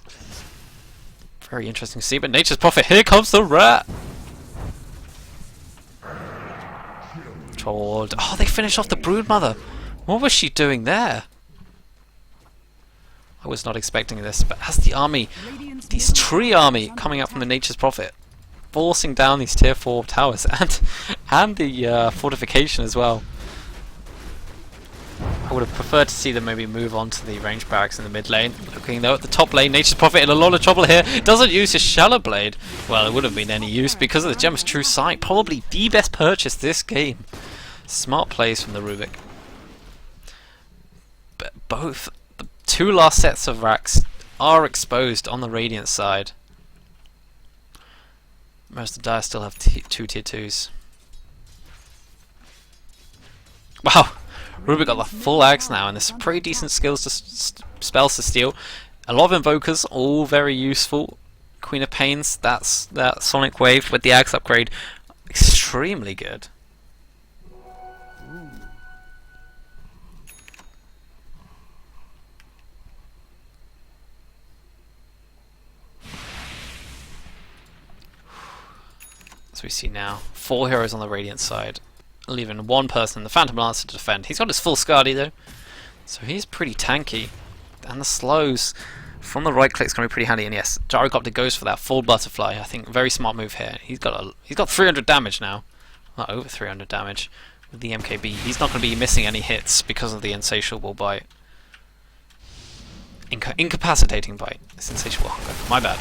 Very interesting to see, but Nature's Prophet, here comes the rat! Troll. Oh, they finished off the Broodmother! What was she doing there? I was not expecting this, but as the army, this tree army coming out from the Nature's Prophet, forcing down these tier 4 towers, and the fortification as well. I would have preferred to see them maybe move on to the range barracks in the mid lane. Looking though at the top lane, Nature's Prophet in a lot of trouble here. Doesn't use his Shallow Blade. Well, it would have been any use because of the Gem's True Sight. Probably the best purchase this game. Smart plays from the Rubik. But both the two last sets of racks are exposed on the Radiant side. Whereas the Dire still have two tier 2s. Wow! Rubik got the full axe now, and there's some pretty decent skills to spells to steal. A lot of invokers, all very useful. Queen of Pains, that Sonic Wave with the axe upgrade, extremely good. As we see now, 4 heroes on the Radiant side, leaving one person, the Phantom Lancer, to defend. He's got his full Scardy though, so he's pretty tanky. And the slows from the right click is going to be pretty handy. And yes, Gyrocopter goes for that full Butterfly. I think very smart move here. He's got 300 damage now, not over 300 damage with the MKB. He's not going to be missing any hits because of the Insatiable Bite, incapacitating bite. It's Insatiable Hunger. My bad.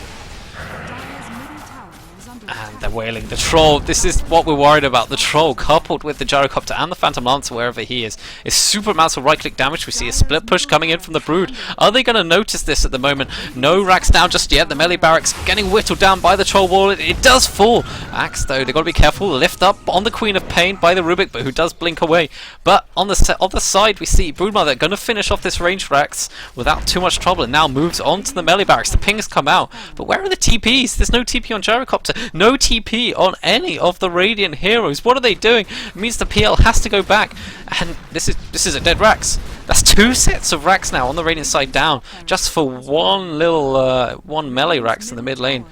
And they're wailing. The Troll, this is what we're worried about. The Troll, coupled with the Gyrocopter and the Phantom Lancer, wherever he is super amounts of right-click damage. We see a split push coming in from the Brood. Are they going to notice this at the moment? No racks down just yet. The melee barracks getting whittled down by the Troll Wall. It does fall. Axe, though, they've got to be careful. Lift up on the Queen of Pain by the Rubik, but who does blink away. But on the other side, we see Broodmother going to finish off this range racks without too much trouble, and now moves on to the melee barracks. The pings come out. But where are the TPs? There's no TP on Gyrocopter. No TP on any of the Radiant heroes. What are they doing? It means the PL has to go back, and this is a dead Rax. That's 2 sets of Rax now on the Radiant side down, just for one little one melee Rax in the mid lane.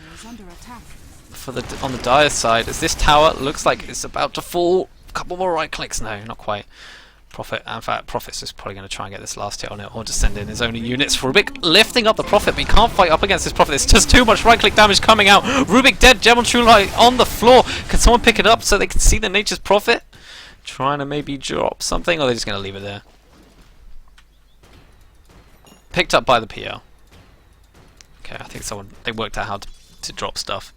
For on the Dire side, as this tower looks like it's about to fall. A couple more right clicks. No, not quite. Prophet, in fact, Prophet's just probably going to try and get this last hit on it, or just send in his own units. Rubik lifting up the Prophet, but he can't fight up against this Prophet. There's just too much right-click damage coming out. Rubik dead, Gem on True Light on the floor. Can someone pick it up so they can see the Nature's Prophet? Trying to maybe drop something, or they're just going to leave it there. Picked up by the PL. Okay, I think they worked out how to drop stuff.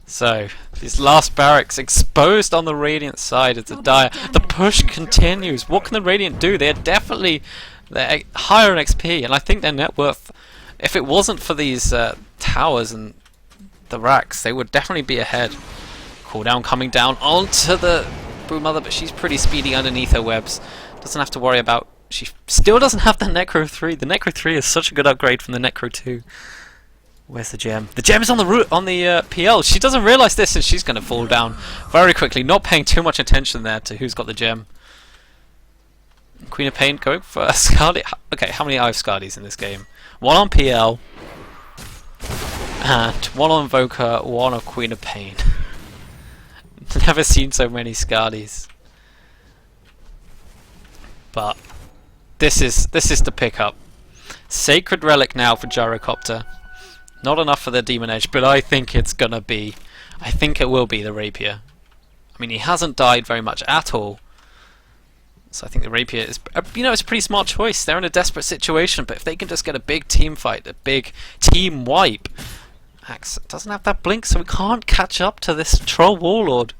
So, these last barracks exposed on the Radiant side of the Dire. The push continues. What can the Radiant do? They're higher in XP, and I think their net worth, if it wasn't for these towers and the racks, they would definitely be ahead. Cooldown coming down onto the Broodmother, but she's pretty speedy underneath her webs. Doesn't have to worry about... She still doesn't have the Necro 3. The Necro 3 is such a good upgrade from the Necro 2. Where's the gem? The gem is on the PL. She doesn't realise this, and she's going to fall down very quickly. Not paying too much attention there to who's got the gem. Queen of Pain going for a Scarlet. Okay, how many I have Scardies in this game? One on PL, and one on Invoker, one on Queen of Pain. Never seen so many Scardies. But this is the pickup. Sacred Relic now for Gyrocopter. Not enough for the Demon Edge, but I think it's gonna be. I think it will be the Rapier. I mean, he hasn't died very much at all. So I think the Rapier is, it's a pretty smart choice. They're in a desperate situation, but if they can just get a big team fight, a big team wipe, Axe doesn't have that blink, so we can't catch up to this Troll Warlord.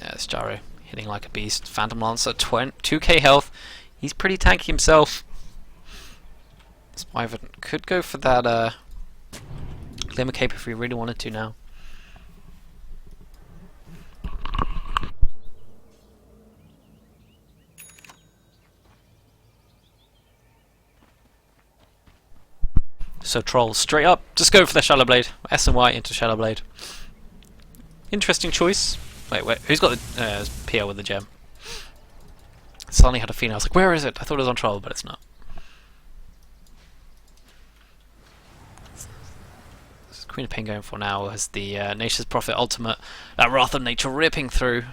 There's Gyro hitting like a beast. Phantom Lancer, 2k health. He's pretty tanky himself. This Wyvern could go for that Glimmer Cape if we really wanted to now. So Trolls, straight up, just go for the Shadow Blade. S and Y into Shadow Blade. Interesting choice. Wait, who's got the PL with the gem? Suddenly had a feeling, I was like, where is it? I thought it was on Troll, but it's not. Queen of Pain going for now has the Nature's Prophet ultimate. That Wrath of Nature ripping through.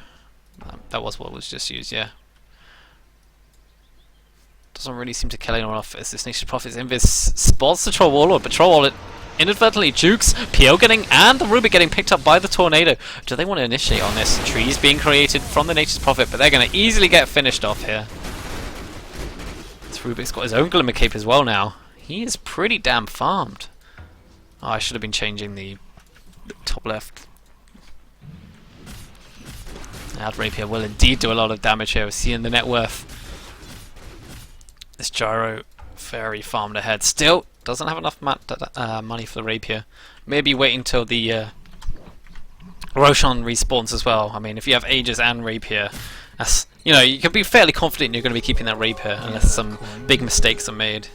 That was what was just used, yeah. Doesn't really seem to kill anyone off as this Nature's Prophet's invis spots the Troll Warlord, but Troll Warlord inadvertently jukes. PO getting, and the Rubik getting picked up by the Tornado. Do they want to initiate on this? Trees being created from the Nature's Prophet, but they're going to easily get finished off here. This Rubik's got his own Glimmer Cape as well now. He is pretty damn farmed. Oh, I should have been changing the top left. That Rapier will indeed do a lot of damage here. We're seeing the net worth. This Gyro very farmed ahead. Still doesn't have enough money for the Rapier. Maybe wait until the Roshan respawns as well. I mean, if you have Aegis and Rapier, that's, you can be fairly confident you're going to be keeping that Rapier unless some big mistakes are made.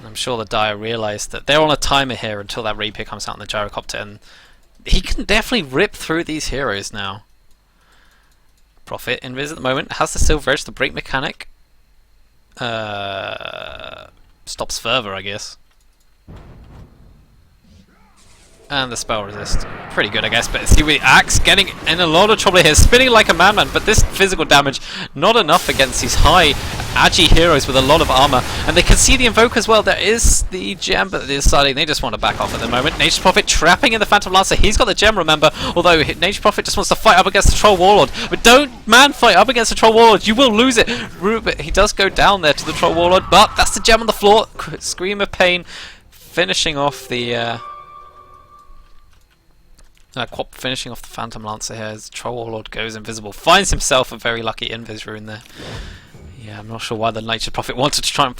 I'm sure the Dire realised that they're on a timer here until that Rapier comes out in the Gyrocopter, and he can definitely rip through these heroes now. Prophet, Invis at the moment, has the Silver Edge, the break mechanic. Stops further, I guess. And the spell resist. Pretty good, I guess, but see with the Axe getting in a lot of trouble here, spinning like a madman, but this physical damage not enough against these high agi heroes with a lot of armor. And they can see the Invoke as well. There is the gem, but they're deciding they just want to back off at the moment. Nature's Prophet trapping in the Phantom Lancer. He's got the gem, remember, although Nature's Prophet just wants to fight up against the Troll Warlord. But don't man fight up against the Troll Warlord, you will lose it. But he does go down there to the Troll Warlord, but that's the gem on the floor. Scream of Pain finishing off the finishing off the Phantom Lancer here as Troll Warlord goes invisible. Finds himself a very lucky invis rune there. Yeah, I'm not sure why the Nature's Prophet wanted to try and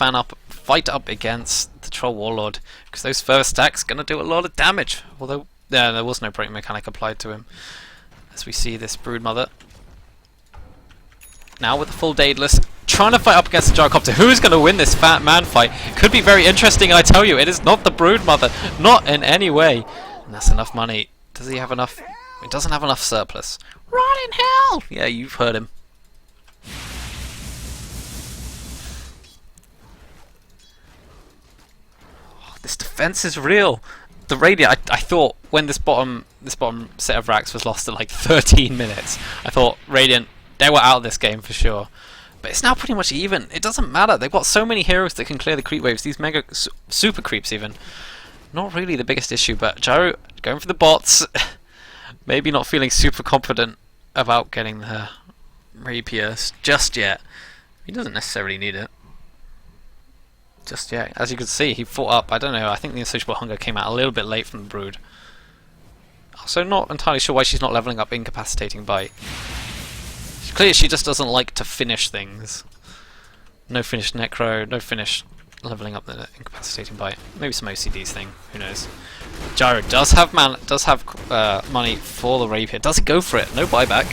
fight up against the Troll Warlord, because those first stacks going to do a lot of damage. Although, yeah, there was no break mechanic applied to him. As we see this Broodmother now with the full Daedalus trying to fight up against the Gyrocopter. Who's going to win this fat man fight? Could be very interesting, and I tell you, it is not the Broodmother. Not in any way. And that's enough money. Does he have enough? He doesn't have enough surplus. Rot in hell! Yeah, you've heard him. Oh, this defense is real. The Radiant, I thought when this bottom set of racks was lost at like 13 minutes, I thought Radiant, they were out of this game for sure. But it's now pretty much even. It doesn't matter. They've got so many heroes that can clear the creep waves. These mega super creeps even. Not really the biggest issue, but Gyro going for the bots. Maybe not feeling super confident about getting the Rapier just yet. He doesn't necessarily need it just yet. As you can see, he fought up. I don't know, I think the Insatiable Hunger came out a little bit late from the Brood. Also not entirely sure why she's not leveling up Incapacitating Bite. Clearly she just doesn't like to finish things. No finished Necro, no finished leveling up the incapacitating bite. Maybe some OCD's thing. Who knows? Gyro does have money for the rapier. Does he go for it? No buyback.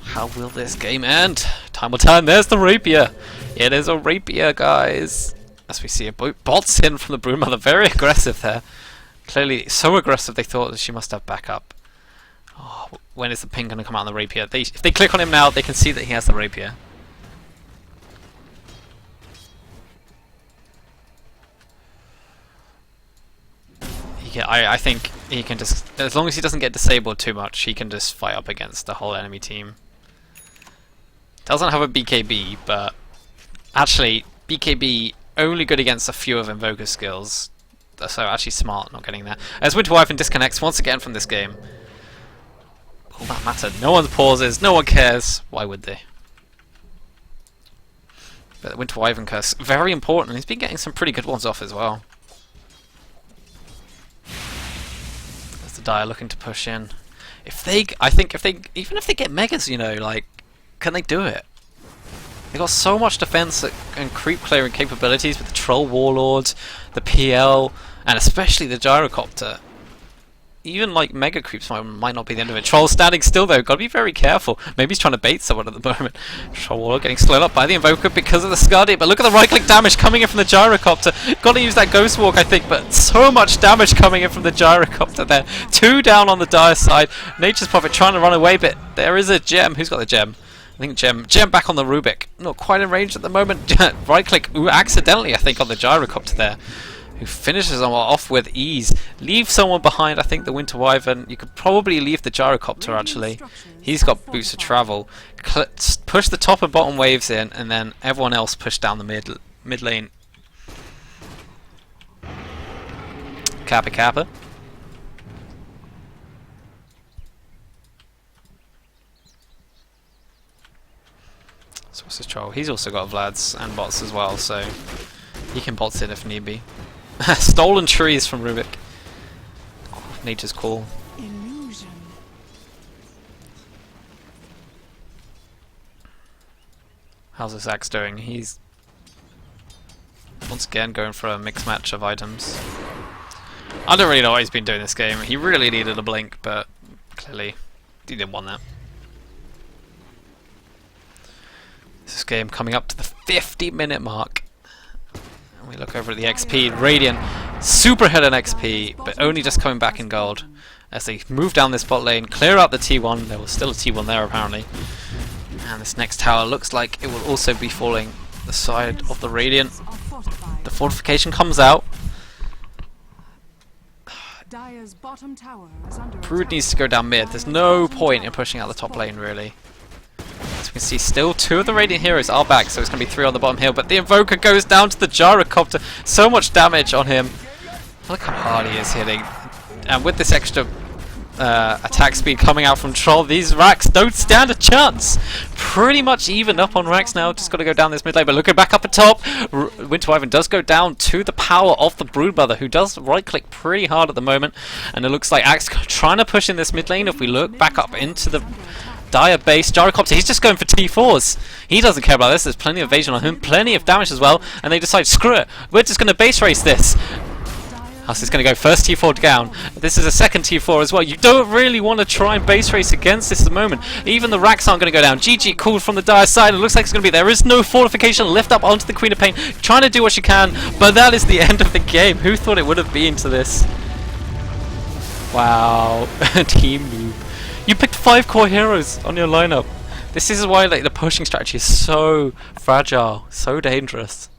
How will this game end? Time will tell. There's the rapier. It is a rapier, guys. As we see a bots in from the Broodmother. Very aggressive there. Clearly so aggressive they thought that she must have backup. Oh, when is the ping going to come out on the rapier? If they click on him now, they can see that he has the rapier. I think he can just, as long as he doesn't get disabled too much, he can just fight up against the whole enemy team. Doesn't have a BKB, but actually BKB only good against a few of Invoker's skills. So actually smart not getting that. As Winter Wyvern disconnects once again from this game. All that matter. No one pauses, no one cares. Why would they? But the Winter Wyvern curse, very important. He's been getting some pretty good ones off as well. There's the Dire looking to push in. Even if they get megas, you know, like, can they do it? They've got so much defense and creep clearing capabilities with the Troll Warlords, the PL, and especially the Gyrocopter. Even like mega creeps might not be the end of it. Troll standing still though, gotta be very careful. Maybe he's trying to bait someone at the moment. Troll Warlord getting slowed up by the Invoker because of the Scuddy, but look at the right click damage coming in from the Gyrocopter. Gotta use that Ghost Walk I think, but so much damage coming in from the Gyrocopter there. 2 down on the Dire side. Nature's Prophet trying to run away, but there is a gem. Who's got the gem? I think Gem back on the Rubik. Not quite in range at the moment. Right click, accidentally I think on the Gyrocopter there. Who finishes them off with ease. Leave someone behind, I think the Winter Wyvern. You could probably leave the Gyrocopter actually. He's got boots of travel. Push the top and bottom waves in, and then everyone else push down the mid lane. Kappa Kappa. So what's his troll? He's also got Vlads and bots as well, so he can bots in if need be. Stolen trees from Rubik. Nature's call. Illusion. How's this Axe doing? He's once again going for a mixed match of items. I don't really know what he's been doing this game. He really needed a blink, but clearly he didn't want that. This game coming up to the 50-minute mark. And we look over at the XP. Radiant super ahead on XP, but only just coming back in gold. As they move down this bot lane, clear out the T1. There was still a T1 there apparently. And this next tower looks like it will also be falling the side of the Radiant. The fortification comes out. Dire's bottom tower is under Brood attack. needs to go down mid. There's no point in pushing out the top lane really. As we can see, still 2 of the Radiant heroes are back, so it's going to be 3 on the bottom hill. But the Invoker goes down to the Gyrocopter. So much damage on him. Look how hard he is hitting. And with this extra attack speed coming out from Troll, these racks don't stand a chance. Pretty much even up on racks now. Just got to go down this mid lane. But looking back up at top, Winter Wyvern does go down to the power of the Broodmother, who does right click pretty hard at the moment. And it looks like Axe trying to push in this mid lane. If we look back up into the Dire base, Gyrocopter, he's just going for T4s. He doesn't care about this. There's plenty of evasion on him, plenty of damage as well, and they decide, screw it, we're just going to base race this. Us is going to go first T4 down. This is a second T4 as well. You don't really want to try and base race against this at the moment. Even the racks aren't going to go down. GG called from the Dire side. It looks like it's going to be. There is no fortification. Lift up onto the Queen of Pain. Trying to do what she can, but that is the end of the game. Who thought it would have been to this? Wow. Team noob. You picked 5 core heroes on your lineup. This is why like the pushing strategy is so fragile, so dangerous.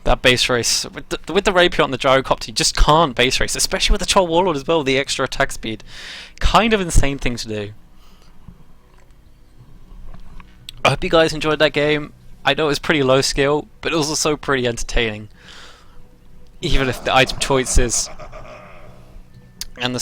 That base race with the rapier on the Gyrocopter, you just can't base race, especially with the Troll Warlord as well. The extra attack speed, kind of insane thing to do. I hope you guys enjoyed that game. I know it was pretty low skill, but it was also pretty entertaining. Even if the item choices and the